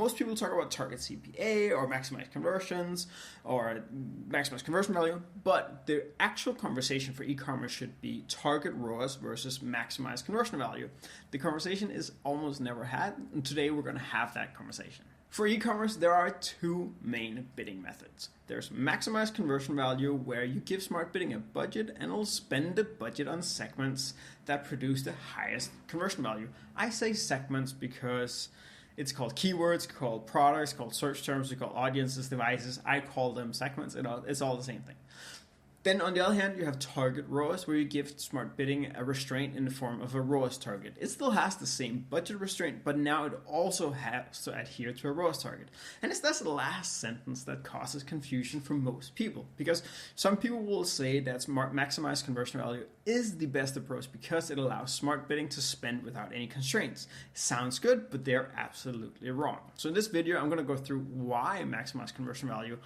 most people talk about target CPA or maximize conversions or maximize conversion value, but the actual conversation for e-commerce should be target ROAS versus maximize conversion value. The conversation is almost never had, and today we're going to have that conversation. For e-commerce, there are two main bidding methods. There's maximize conversion value, where you give smart bidding a budget and it'll spend the budget on segments that produce the highest conversion value. I say segments because it's called keywords, called products, called search terms, it's called audiences, devices. I call them segments. It's all the same thing. Then on the other hand, you have target ROAS, where you give smart bidding a restraint in the form of a ROAS target. It still has the same budget restraint, but now it also has to adhere to a ROAS target. And it's this last sentence that causes confusion for most people, because some people will say that maximize conversion value is the best approach because it allows smart bidding to spend without any constraints. Sounds good, but they're absolutely wrong. So in this video, I'm going to go through why maximize conversion value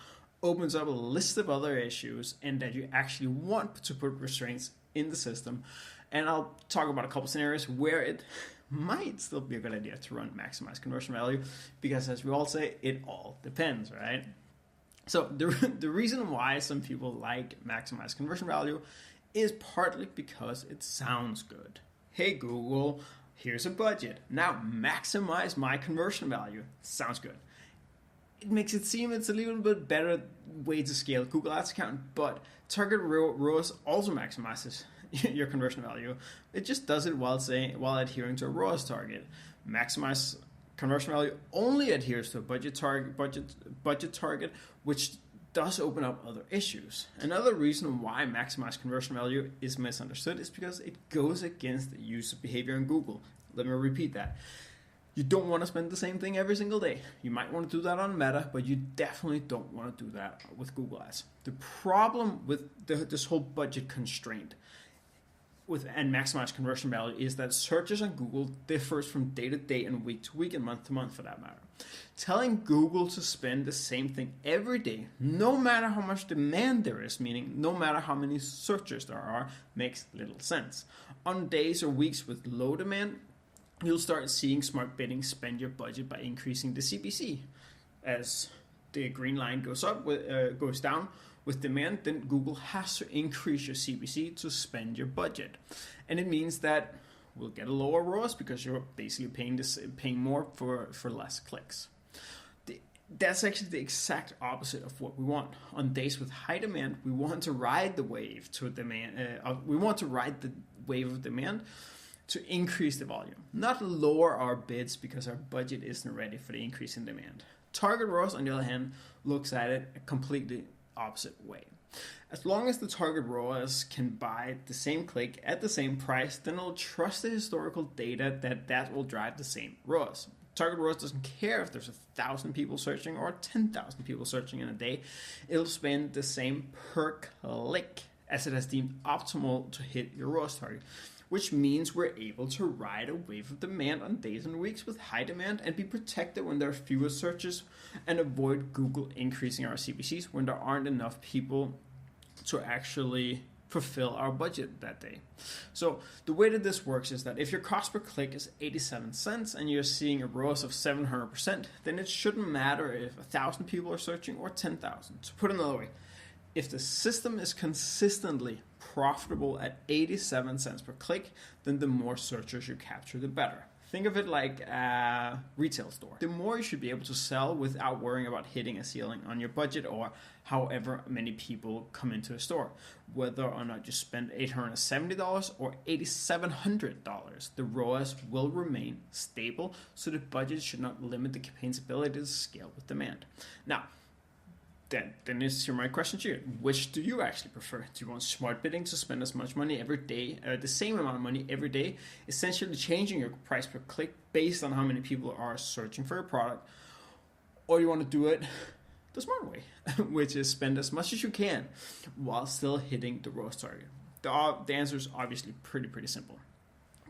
opens up a list of other issues and that you actually want to put restraints in the system. And I'll talk about a couple scenarios where it might still be a good idea to run maximize conversion value, because as we all say, it all depends, right? So the reason why some people like maximize conversion value is partly because it sounds good. Hey Google, here's a budget. Now maximize my conversion value. Sounds good. It makes it seem it's a little bit better way to scale Google Ads account, but target ROAS also maximizes your conversion value. It just does it while adhering to a ROAS target. Maximize conversion value only adheres to a budget target, which does open up other issues. Another reason why maximize conversion value is misunderstood is because it goes against the user behavior in Google. Let me repeat that. You don't want to spend the same thing every single day. You might want to do that on Meta, but you definitely don't want to do that with Google Ads. The problem with this whole budget constraint and maximize conversion value is that searches on Google differs from day to day and week to week and month to month for that matter. Telling Google to spend the same thing every day, no matter how much demand there is, meaning no matter how many searches there are, makes little sense. On days or weeks with low demand, you'll start seeing smart bidding spend your budget by increasing the CPC. As the green line goes down with demand, then Google has to increase your CPC to spend your budget. And it means that we'll get a lower ROAS because you're basically paying more for less clicks. That's actually the exact opposite of what we want. On days with high demand, we want to ride the wave of demand to increase the volume, not lower our bids because our budget isn't ready for the increase in demand. Target ROAS, on the other hand, looks at it a completely opposite way. As long as the target ROAS can buy the same click at the same price, then it'll trust the historical data that will drive the same ROAS. Target ROAS doesn't care if there's 1,000 people searching or 10,000 people searching in a day. It'll spend the same per click as it has deemed optimal to hit your ROAS target, which means we're able to ride a wave of demand on days and weeks with high demand and be protected when there are fewer searches, and avoid Google increasing our CPCs when there aren't enough people to actually fulfill our budget that day. So the way that this works is that if your cost per click is 87 cents and you're seeing a ROAS of 700%, then it shouldn't matter if 1,000 people are searching or 10,000. To put it another way, if the system is consistently profitable at 87 cents per click, then the more searchers you capture, the better. Think of it like a retail store. The more you should be able to sell without worrying about hitting a ceiling on your budget or however many people come into a store. Whether or not you spend $870 or $8,700, the ROAS will remain stable, so the budget should not limit the campaign's ability to scale with demand. Now, then is my question to you. Which do you actually prefer? Do you want smart bidding to spend as much money every day, the same amount of money every day, essentially changing your price per click based on how many people are searching for your product? Or you want to do it the smart way, which is spend as much as you can while still hitting the ROAS target? The answer is obviously pretty simple.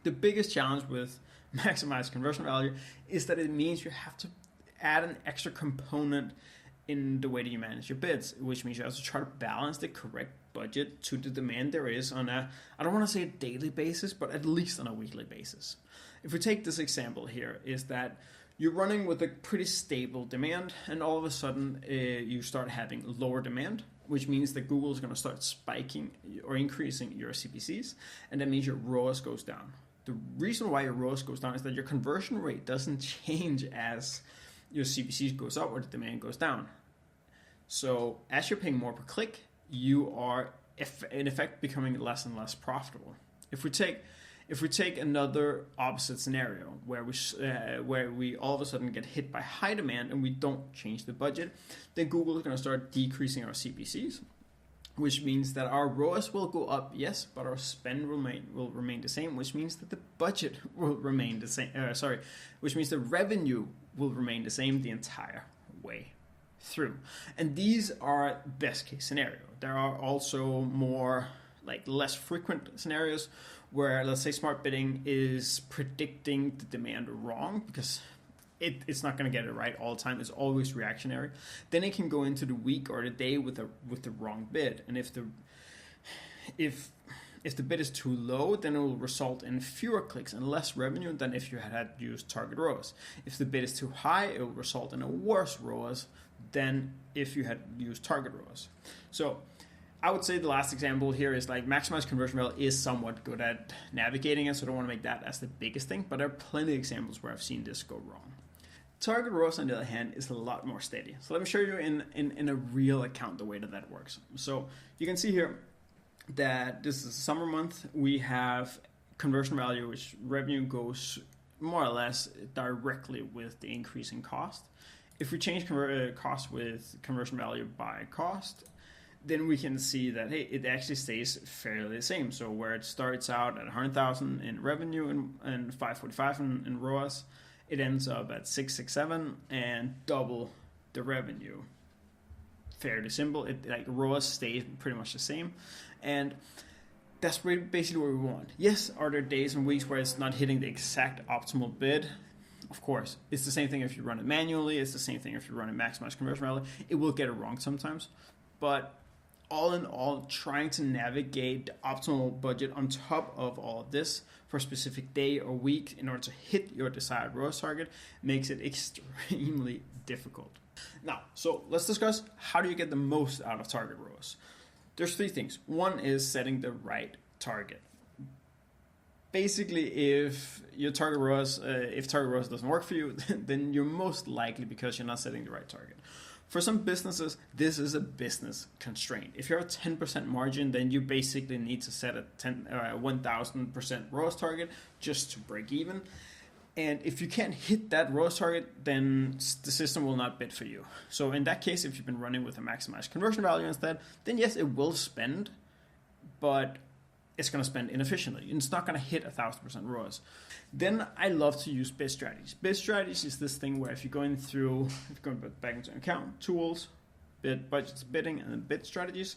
The biggest challenge with maximize conversion value is that it means you have to add an extra component in the way that you manage your bids, which means you have to try to balance the correct budget to the demand there is on I don't want to say a daily basis, but at least on a weekly basis. If we take this example here, is that you're running with a pretty stable demand, and all of a sudden you start having lower demand, which means that Google is going to start spiking or increasing your CPCs, and that means your ROAS goes down. The reason why your ROAS goes down is that your conversion rate doesn't change as your CPCs goes up or the demand goes down. So as you're paying more per click, you are in effect becoming less and less profitable. If we take another opposite scenario where we all of a sudden get hit by high demand and we don't change the budget, then Google is going to start decreasing our CPCs, which means that our ROAS will go up, yes, but our spend will remain the same, which means that the budget will remain the same. Which means the revenue will remain the same the entire way through. And these are best case scenario. There are also more less frequent scenarios where, let's say, smart bidding is predicting the demand wrong because it's not going to get it right all the time. It's always reactionary. Then it can go into the week or the day with the wrong bid. And if the bid is too low, then it will result in fewer clicks and less revenue than if you had used Target ROAS. If the bid is too high, it will result in a worse ROAS than if you had used Target ROAS. So I would say the last example here is maximize conversion value is somewhat good at navigating it, so I don't want to make that as the biggest thing, but there are plenty of examples where I've seen this go wrong. Target ROAS, on the other hand, is a lot more steady. So let me show you in a real account the way that works. So you can see here that this is a summer month. We have conversion value, which revenue goes more or less directly with the increase in cost. If we change cost with conversion value by cost, then we can see that, hey, it actually stays fairly the same. So where it starts out at 100,000 in revenue and 545 in ROAS, it ends up at 667 and double the revenue. Fairly simple. ROAS stays pretty much the same, and that's basically what we want. Yes, are there days and weeks where it's not hitting the exact optimal bid? Of course, it's the same thing if you run it manually. It's the same thing if you run it maximize conversion value. It will get it wrong sometimes, but all in all, trying to navigate the optimal budget on top of all of this for a specific day or week in order to hit your desired ROAS target makes it extremely difficult. Now, so let's discuss how do you get the most out of Target ROAS. There's three things. One is setting the right target. Basically, if Target ROAS doesn't work for you, then you're most likely because you're not setting the right target. For some businesses, this is a business constraint. If you're at 10% margin, then you basically need to set a 1,000% ROAS target just to break even. And if you can't hit that ROAS target, then the system will not bid for you. So in that case, if you've been running with a maximized conversion value instead, then yes, it will spend, but it's going to spend inefficiently. It's not going to hit 1,000% ROAS. Then I love to use bid strategies. Bid strategies is this thing where if you're going back into account, tools, bid, budgets, bidding, and then bid strategies,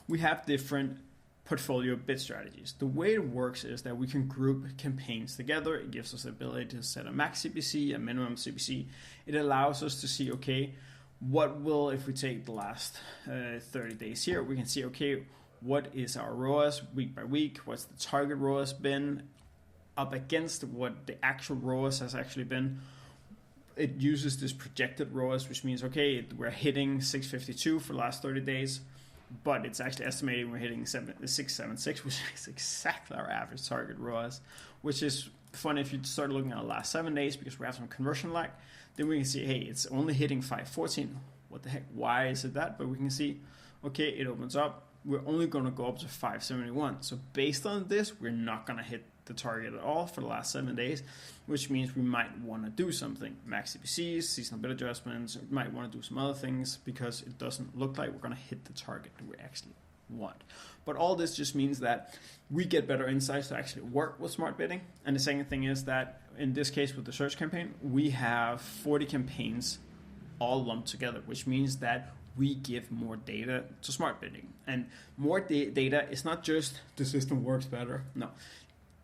we have different portfolio bid strategies. The way it works is that we can group campaigns together. It gives us the ability to set a max CPC, a minimum CPC. It allows us to see, okay, if we take the last 30 days here, we can see, okay, what is our ROAS week by week? What's the target ROAS been up against what the actual ROAS has actually been? It uses this projected ROAS, which means, okay, we're hitting 652 for the last 30 days, but it's actually estimating we're hitting 676, which is exactly our average target ROAS, which is fun if you start looking at the last 7 days because we have some conversion lag. Then we can see, hey, it's only hitting 514. What the heck? Why is it that? But we can see, okay, it opens up. We're only going to go up to 571. So based on this, we're not going to hit the target at all for the last 7 days, which means we might want to do something. Max CPCs, seasonal bid adjustments, we might want to do some other things because it doesn't look like we're going to hit the target that we actually want. But all this just means that we get better insights to actually work with smart bidding. And the second thing is that in this case with the search campaign, we have 40 campaigns all lumped together, which means that we give more data to smart bidding. And more data is not just the system works better. No.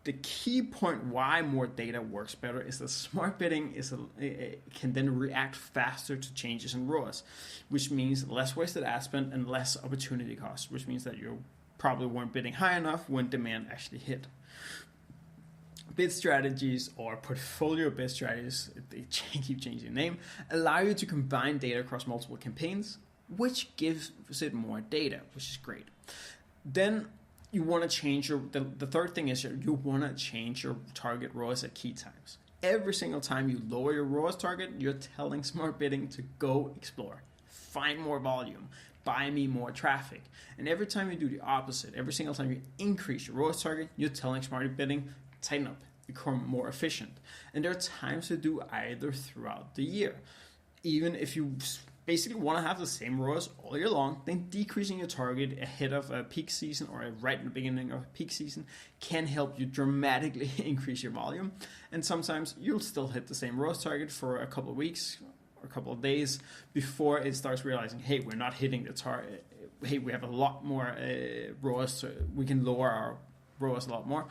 The key point why more data works better is that smart bidding can then react faster to changes in ROAS, which means less wasted ad spend and less opportunity cost, which means that you probably weren't bidding high enough when demand actually hit. Bid strategies or portfolio bid strategies, they keep changing the name, allow you to combine data across multiple campaigns, which gives it more data, which is great. Then you want to change the third thing is you want to change your target ROAS at key times. Every single time you lower your ROAS target, you're telling smart bidding to go explore, find more volume, buy me more traffic. And every time you do the opposite, every single time you increase your ROAS target, you're telling smart bidding, tighten up, become more efficient. And there are times to do either throughout the year. Even if you basically want to have the same ROAS all year long, then decreasing your target ahead of a peak season or right in the beginning of a peak season can help you dramatically increase your volume. And sometimes you'll still hit the same ROAS target for a couple of weeks or a couple of days before it starts realizing, hey, we're not hitting the target. Hey, we have a lot more ROAS, so we can lower our ROAS a lot more.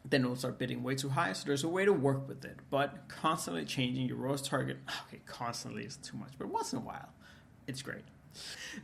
Then it'll start bidding way too high. So there's a way to work with it, but constantly changing your ROAS target. Okay, constantly is too much, but once in a while, it's great.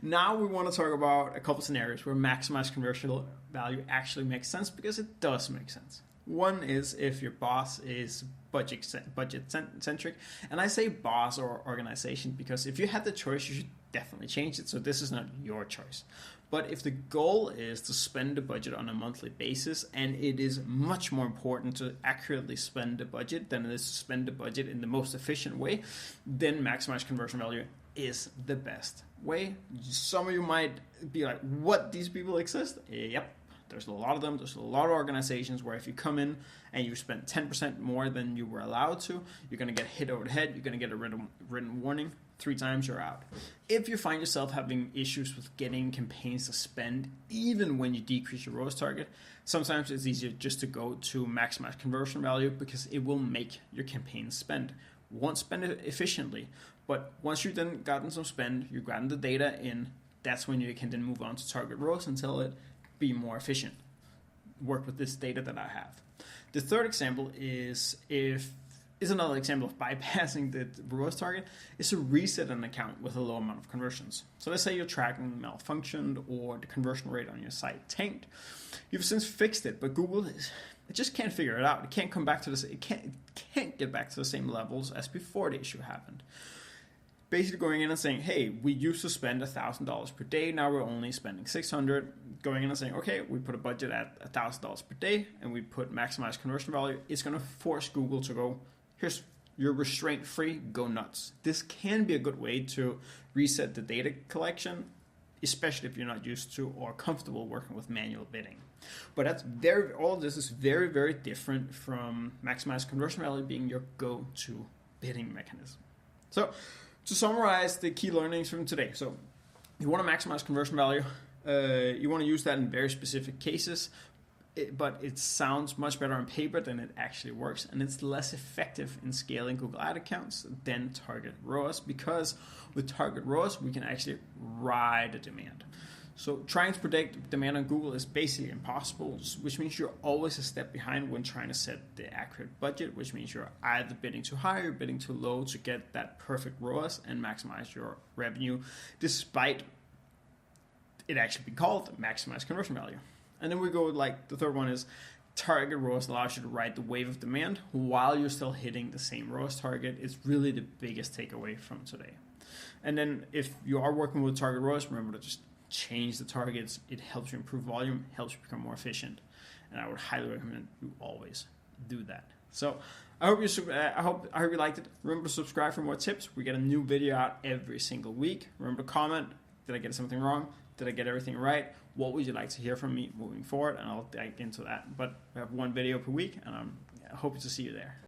Now we want to talk about a couple scenarios where maximized conversion value actually makes sense, because it does make sense. One is if your boss is budget centric, and I say boss or organization because if you had the choice, you should definitely change it. So this is not your choice. But if the goal is to spend the budget on a monthly basis, and it is much more important to accurately spend the budget than it is to spend the budget in the most efficient way, then maximize conversion value is the best way. Some of you might be like, what, these people exist? Yep, there's a lot of them. There's a lot of organizations where if you come in and you spend 10% more than you were allowed to, you're going to get hit over the head. You're going to get a written warning. 3 times you're out. If you find yourself having issues with getting campaigns to spend, even when you decrease your ROAS target, sometimes it's easier just to go to maximize conversion value, because it will make your campaigns spend. Won't spend it efficiently, but once you've then gotten some spend, you've gotten the data in, that's when you can then move on to target ROAS and tell it be more efficient. Work with this data that I have. The third example is another example of bypassing the ROAS target, is to reset an account with a low amount of conversions. So let's say your tracking malfunctioned or the conversion rate on your site tanked. You've since fixed it, but Google it just can't figure it out. It can't come back to this. It can't get back to the same levels as before the issue happened. Basically going in and saying, hey, we used to spend $1,000 per day. Now we're only spending $600. Going in and saying, okay, we put a budget at $1,000 per day and we put maximized conversion value. It's going to force Google to go, here's your restraint free, go nuts. This can be a good way to reset the data collection, especially if you're not used to or comfortable working with manual bidding. But all of this is very, very different from maximized conversion value being your go-to bidding mechanism. So to summarize the key learnings from today. So you want to maximize conversion value. You want to use that in very specific cases. But it sounds much better on paper than it actually works, and it's less effective in scaling Google Ad accounts than Target ROAS, because with Target ROAS we can actually ride the demand. So trying to predict demand on Google is basically impossible, which means you're always a step behind when trying to set the accurate budget, which means you're either bidding too high or bidding too low to get that perfect ROAS and maximize your revenue, despite it actually being called maximize conversion value. And then we go like the third one is Target ROAS allows you to ride the wave of demand while you're still hitting the same ROAS target. It's really the biggest takeaway from today. And then if you are working with Target ROAS, remember to just change the targets. It helps you improve volume, helps you become more efficient. And I would highly recommend you always do that. So I hope you liked it. Remember to subscribe for more tips. We get a new video out every single week. Remember to comment. Did I get something wrong? Did I get everything right? What would you like to hear from me moving forward? And I'll dive into that. But we have one video per week, and I hope to see you there.